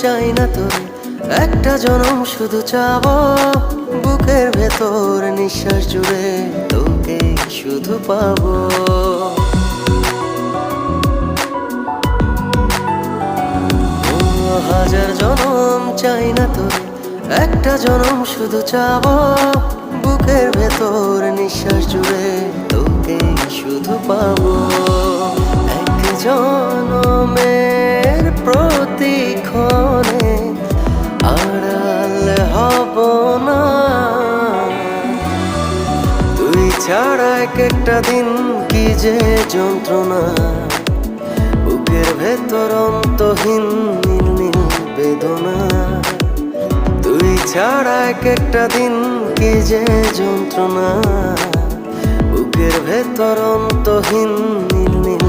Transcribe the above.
চাই না তোরে, একটা জনম শুধু চাবো বুকের ভেতর নিঃশ্বাস জুড়ে তোকে শুধু পাবো। হাজার জনম চাই না তোরে, একটা জনম শুধু চাবো বুকের ভেতর নিঃশ্বাস জুড়ে তোকে শুধু পাবো। এক জনমের প্রতিক্ষণে আড়াল হব না, তুই ছাড়া এক একটা দিন কি যে যন্ত্রণা, বুকের ভেতর অন্তহীন নীল নীল বেদনা। তুই ছাড়া এক একটা দিন কি যে যন্ত্রণা, বুকের ভেতর অন্তহীন নীল নীল